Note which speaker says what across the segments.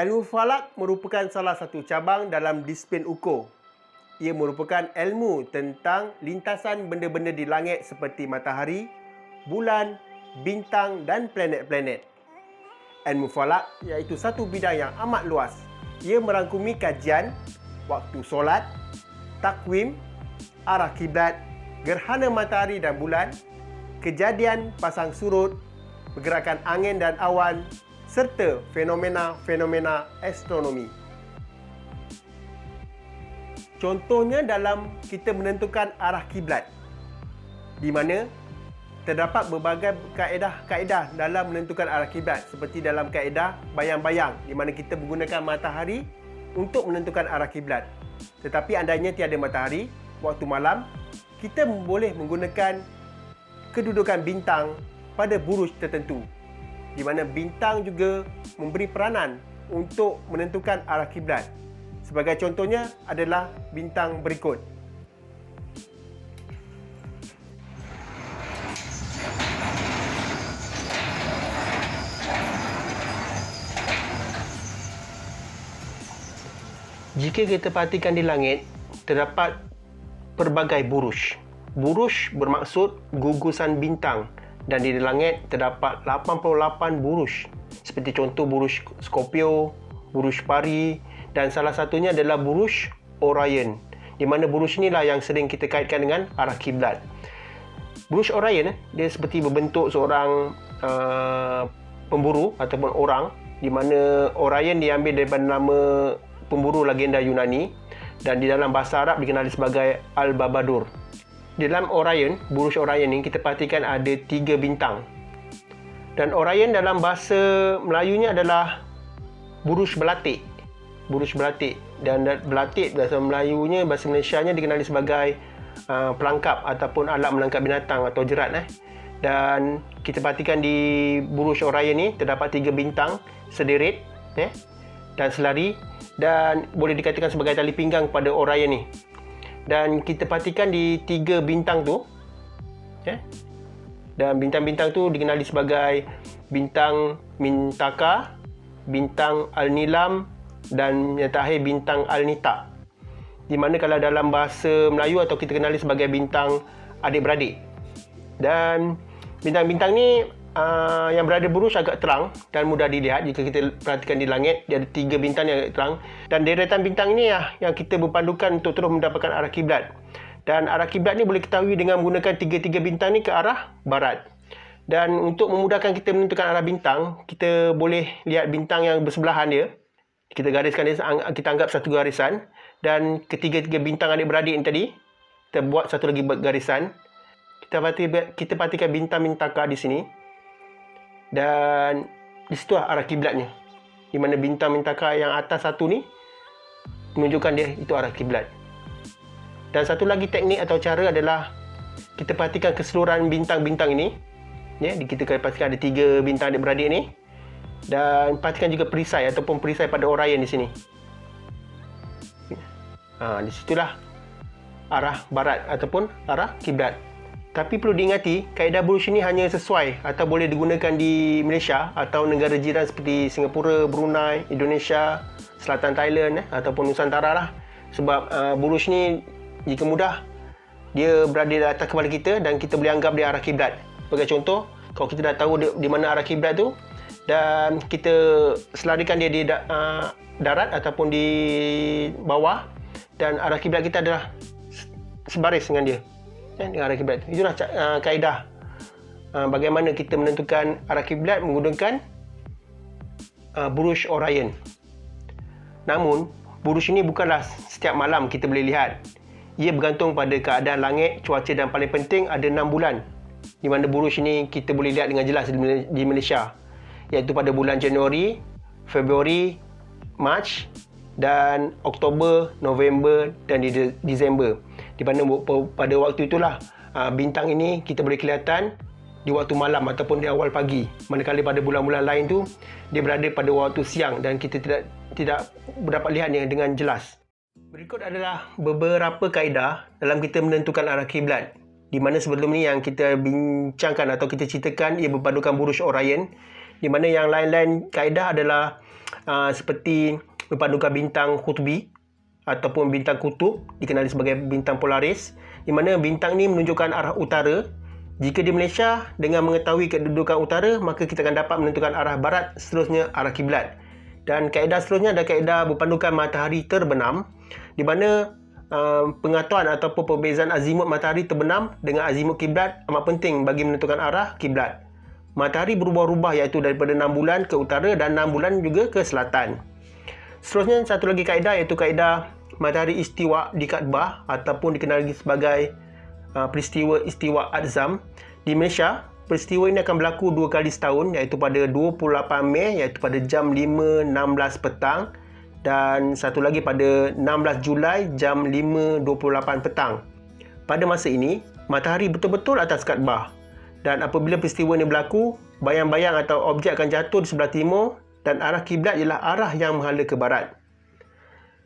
Speaker 1: Ilmu falak merupakan salah satu cabang dalam disiplin ukur. Ia merupakan ilmu tentang lintasan benda-benda di langit seperti matahari, bulan, bintang dan planet-planet. Ilmu falak iaitu satu bidang yang amat luas. Ia merangkumi kajian waktu solat, takwim, arah kiblat, gerhana matahari dan bulan, kejadian pasang surut, pergerakan angin dan awan, serta fenomena-fenomena astronomi. Contohnya dalam kita menentukan arah kiblat, di mana terdapat berbagai kaedah-kaedah dalam menentukan arah kiblat, seperti dalam kaedah bayang-bayang, di mana kita menggunakan matahari untuk menentukan arah kiblat. Tetapi andainya tiada matahari, waktu malam, kita boleh menggunakan kedudukan bintang pada buruj tertentu, di mana bintang juga memberi peranan untuk menentukan arah kiblat. Sebagai contohnya adalah bintang berikut. Jika kita perhatikan di langit, terdapat pelbagai buruj. Buruj bermaksud gugusan bintang, dan di langit terdapat 88 buruj. Seperti contoh buruj Scorpio, buruj Pari, dan salah satunya adalah buruj Orion, di mana buruj inilah yang sering kita kaitkan dengan arah kiblat. Buruj Orion dia seperti berbentuk seorang pemburu ataupun orang, di mana Orion diambil daripada nama pemburu legenda Yunani, dan di dalam bahasa Arab dikenali sebagai Al-Babadur. Dalam Orion, buruj Orion ini kita perhatikan ada 3 bintang. Dan Orion dalam bahasa Melayunya adalah buruj belatik. Buruj belatik. Dan belatik bahasa Melayunya, bahasa Malaysianya dikenali sebagai pelangkap ataupun alat menangkap binatang atau jerat. Dan kita perhatikan di buruj Orion ini terdapat 3 bintang sederet dan selari, dan boleh dikatakan sebagai tali pinggang pada Orion ni. Dan kita perhatikan di 3 bintang tu, dan bintang-bintang tu dikenali sebagai bintang Mintaka, bintang Al-Nilam, dan yang terakhir bintang Al-Nita, di mana kalau dalam bahasa Melayu atau kita kenali sebagai bintang adik-beradik. Dan bintang-bintang ni yang berada buruj agak terang dan mudah dilihat. Jika kita perhatikan di langit, dia ada 3 bintang yang agak terang, dan deretan bintang ini yang kita berpandukan untuk terus mendapatkan arah kiblat. Dan arah kiblat ni boleh ketahui dengan menggunakan 3 bintang ni ke arah barat. Dan untuk memudahkan kita menentukan arah bintang, kita boleh lihat bintang yang bersebelahan dia. Kita gariskan dia, kita anggap satu garisan, dan ketiga-tiga bintang adik-beradik ni tadi kita buat satu lagi garisan. Kita perhatikan bintang Mintaka di sini, dan di situ arah kiblatnya, di mana bintang Mintaka yang atas satu ni menunjukkan dia itu arah kiblat. Dan satu lagi teknik atau cara adalah kita perhatikan keseluruhan bintang-bintang ini. Kita perhatikan ada 3 bintang adik-beradik ni, dan perhatikan juga perisai ataupun perisai pada Orion di sini. Di situlah arah barat ataupun arah kiblat. Tapi perlu diingati, kaedah buruj ini hanya sesuai atau boleh digunakan di Malaysia atau negara jiran seperti Singapura, Brunei, Indonesia, Selatan Thailand ataupun Nusantara lah. Sebab buruj ni jika mudah, dia berada di atas kepala kita dan kita boleh anggap dia arah kiblat. Sebagai contoh, kalau kita dah tahu di mana arah kiblat tu, dan kita selarikan dia di darat ataupun di bawah, dan arah kiblat kita adalah sebaris dengan dia, dengan arah kiblat. Itulah kaedah bagaimana kita menentukan arah kiblat menggunakan buruj Orion. Namun, buruj ini bukanlah setiap malam kita boleh lihat. Ia bergantung pada keadaan langit, cuaca, dan paling penting ada 6 bulan di mana buruj ini kita boleh lihat dengan jelas di Malaysia, iaitu pada bulan Januari, Februari, Mac, dan Oktober, November, dan Disember. Di mana pada waktu itulah bintang ini kita boleh kelihatan di waktu malam ataupun di awal pagi. Manakala pada bulan-bulan lain tu dia berada pada waktu siang dan kita tidak dapat lihatnya dengan jelas. Berikut adalah beberapa kaedah dalam kita menentukan arah kiblat, di mana sebelum ni yang kita bincangkan atau kita ceritakan ia berpadukan buruj Orion, di mana yang lain-lain kaedah adalah seperti berpandukan bintang Qutbi ataupun bintang kutub, dikenali sebagai bintang Polaris, di mana bintang ni menunjukkan arah utara. Jika di Malaysia, dengan mengetahui kedudukan utara, maka kita akan dapat menentukan arah barat, seterusnya arah kiblat. Dan kaedah seterusnya adalah kaedah berpandukan matahari terbenam, di mana pengetahuan ataupun perbezaan azimut matahari terbenam dengan azimut kiblat amat penting bagi menentukan arah kiblat. Matahari berubah-ubah, iaitu daripada 6 bulan ke utara dan 6 bulan juga ke selatan. Seterusnya, satu lagi kaedah iaitu kaedah matahari istiwa di Kaabah ataupun dikenali sebagai peristiwa istiwa Adzam. Di Malaysia, peristiwa ini akan berlaku 2 kali setahun, iaitu pada 28 Mei iaitu pada jam 5.16 petang, dan satu lagi pada 16 Julai jam 5.28 petang. Pada masa ini, matahari betul-betul atas Kaabah, dan apabila peristiwa ini berlaku, bayang-bayang atau objek akan jatuh di sebelah timur dan arah kiblat ialah arah yang menghala ke barat.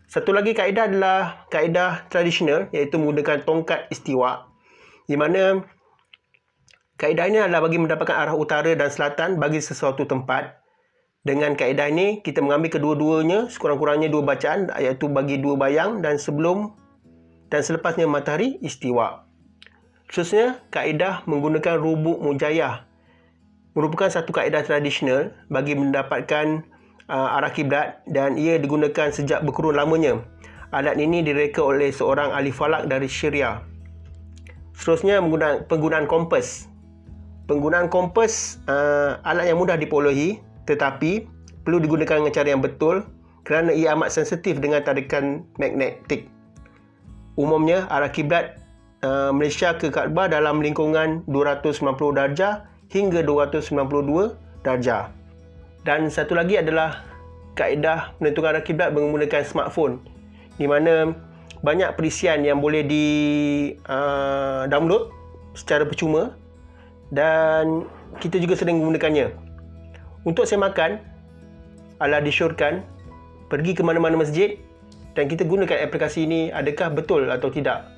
Speaker 1: Satu lagi kaedah adalah kaedah tradisional, iaitu menggunakan tongkat istiwa, di mana kaedah ini adalah bagi mendapatkan arah utara dan selatan bagi sesuatu tempat. Dengan kaedah ini, kita mengambil kedua-duanya, sekurang-kurangnya 2 bacaan, iaitu bagi 2 bayang dan sebelum dan selepasnya matahari istiwa. Khususnya, kaedah menggunakan rubuk mujayah merupakan satu kaedah tradisional bagi mendapatkan arah kiblat, dan ia digunakan sejak berkurun lamanya. Alat ini direka oleh seorang ahli falak dari Syria. Seterusnya, penggunaan kompas. Penggunaan kompas alat yang mudah diperolehi, tetapi perlu digunakan dengan cara yang betul kerana ia amat sensitif dengan tarikan magnetik. Umumnya, arah kiblat Malaysia ke Kaabah dalam lingkungan 290 darjah hingga 292 darjah. Dan satu lagi adalah kaedah menentukan arah kiblat menggunakan smartphone, di mana banyak perisian yang boleh di download secara percuma dan kita juga sering menggunakannya. Untuk semakan, adalah disyorkan pergi ke mana-mana masjid dan kita gunakan aplikasi ini, adakah betul atau tidak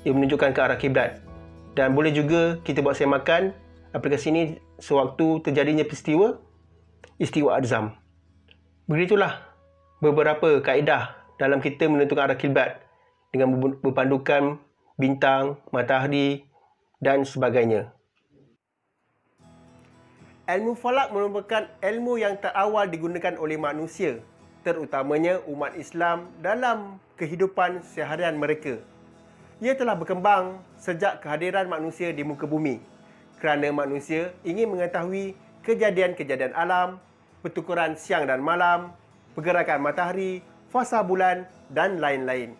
Speaker 1: ia menunjukkan ke arah kiblat. Dan boleh juga kita buat semakan aplikasi ini sewaktu terjadinya peristiwa istiwa Adzam. Begitulah beberapa kaedah dalam kita menentukan arah kiblat dengan berpandukan bintang, matahari dan sebagainya. Ilmu falak merupakan ilmu yang terawal digunakan oleh manusia, terutamanya umat Islam dalam kehidupan seharian mereka. Ia telah berkembang sejak kehadiran manusia di muka bumi, kerana manusia ingin mengetahui kejadian-kejadian alam, pertukaran siang dan malam, pergerakan matahari, fasa bulan dan lain-lain.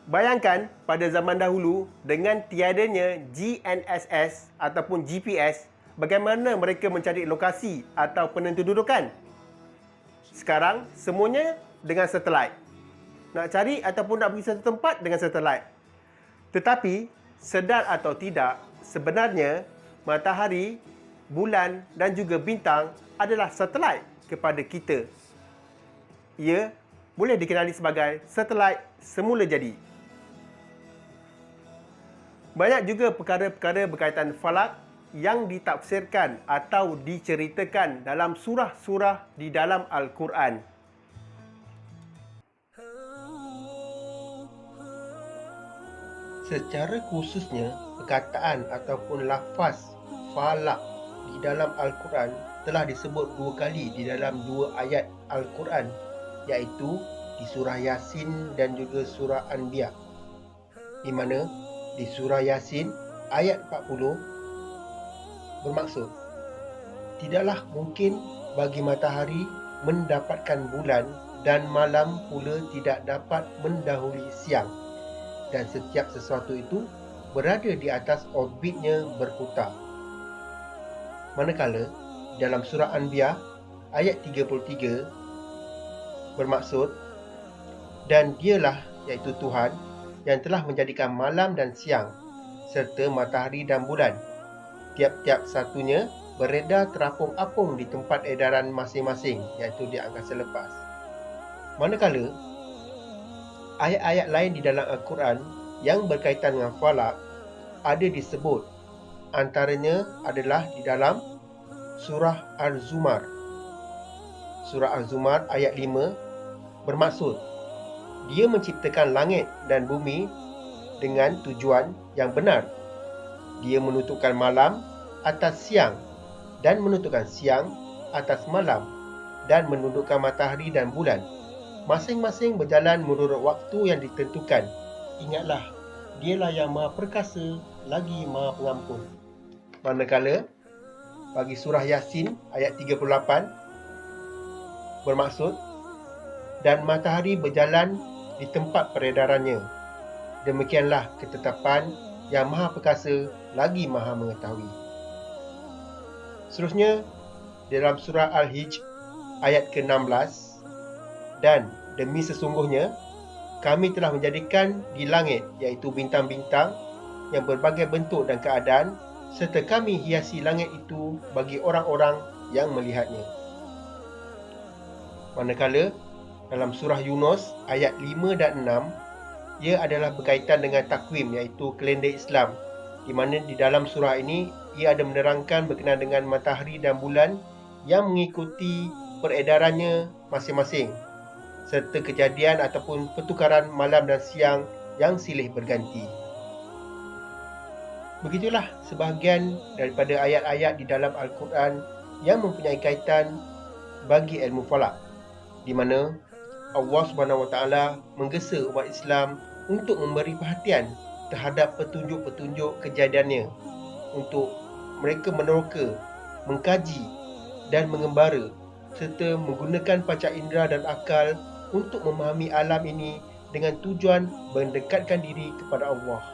Speaker 1: Bayangkan pada zaman dahulu dengan tiadanya GNSS ataupun GPS, bagaimana mereka mencari lokasi atau penentu dudukan? Sekarang semuanya dengan satelit. Nak cari ataupun nak pergi satu tempat dengan satelit. Tetapi sedar atau tidak, sebenarnya matahari, bulan dan juga bintang adalah satelit kepada kita. Ia boleh dikenali sebagai satelit semula jadi. Banyak juga perkara-perkara berkaitan falak yang ditafsirkan atau diceritakan dalam surah-surah di dalam Al-Quran. Secara khususnya, perkataan ataupun lafaz falak di dalam Al-Quran telah disebut 2 kali di dalam 2 ayat Al-Quran, iaitu di surah Yasin dan juga surah Anbiya, di mana di surah Yasin ayat 40 bermaksud, tidaklah mungkin bagi matahari mendapatkan bulan dan malam pula tidak dapat mendahului siang, dan setiap sesuatu itu berada di atas orbitnya berputar. Manakala dalam surah Anbiya ayat 33 bermaksud, dan dialah iaitu Tuhan yang telah menjadikan malam dan siang serta matahari dan bulan, tiap-tiap satunya beredar terapung-apung di tempat edaran masing-masing, iaitu di angkasa lepas. Manakala ayat-ayat lain di dalam Al-Quran yang berkaitan dengan falak ada disebut, antaranya adalah di dalam surah Al-Zumar surah Az-Zumar ayat 5 bermaksud Dia menciptakan langit dan bumi dengan tujuan yang benar. Dia menutupkan malam atas siang dan menutupkan siang atas malam dan menundukkan matahari dan bulan. Masing-masing berjalan menurut waktu yang ditentukan. Ingatlah, Dialah yang Maha Perkasa lagi Maha Pengampun. Manakala bagi surah Yasin ayat 38 bermaksud dan matahari berjalan di tempat peredarannya. Demikianlah ketetapan yang Maha Perkasa lagi Maha Mengetahui. Seterusnya dalam surah Al-Hijr ayat ke-16, dan demi sesungguhnya kami telah menjadikan di langit iaitu bintang-bintang yang berbagai bentuk dan keadaan, serta kami hiasi langit itu bagi orang-orang yang melihatnya. Manakala dalam surah Yunus ayat 5 dan 6, ia adalah berkaitan dengan takwim iaitu kalender Islam, di mana di dalam surah ini ia ada menerangkan berkenaan dengan matahari dan bulan yang mengikuti peredarannya masing-masing, serta kejadian ataupun pertukaran malam dan siang yang silih berganti. Begitulah sebahagian daripada ayat-ayat di dalam Al-Quran yang mempunyai kaitan bagi ilmu falak, di mana Allah SWT menggesa umat Islam untuk memberi perhatian terhadap petunjuk-petunjuk kejadiannya, untuk mereka meneroka, mengkaji dan mengembara, serta menggunakan panca indera dan akal untuk memahami alam ini dengan tujuan mendekatkan diri kepada Allah.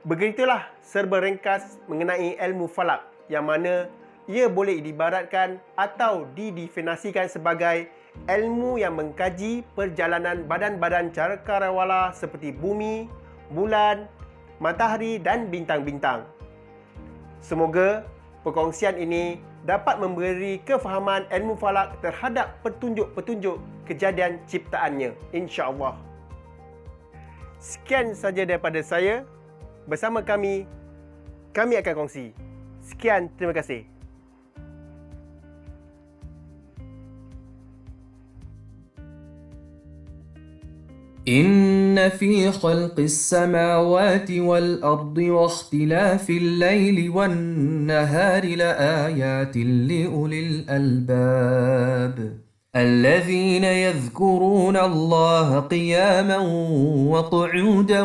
Speaker 1: Begitulah serba ringkas mengenai ilmu falak, yang mana ia boleh diibaratkan atau didefinisikan sebagai ilmu yang mengkaji perjalanan badan-badan cakrawala seperti bumi, bulan, matahari dan bintang-bintang. Semoga perkongsian ini dapat memberi kefahaman ilmu falak terhadap petunjuk-petunjuk kejadian ciptaannya, insya-Allah. Sekian saja daripada saya. Bersama kami akan kongsi. Sekian, terima kasih.
Speaker 2: إن في خلق السماوات والأرض واختلاف الليل والنهار لآيات لأولي الألباب الذين يذكرون الله قياما وقعودا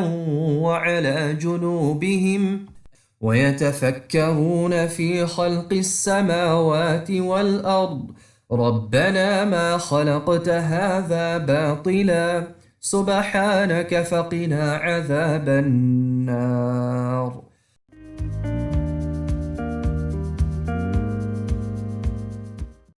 Speaker 2: وعلى جنوبهم ويتفكرون في خلق السماوات والأرض ربنا ما خلقت هذا باطلا سبحانك فقنا عذاب النار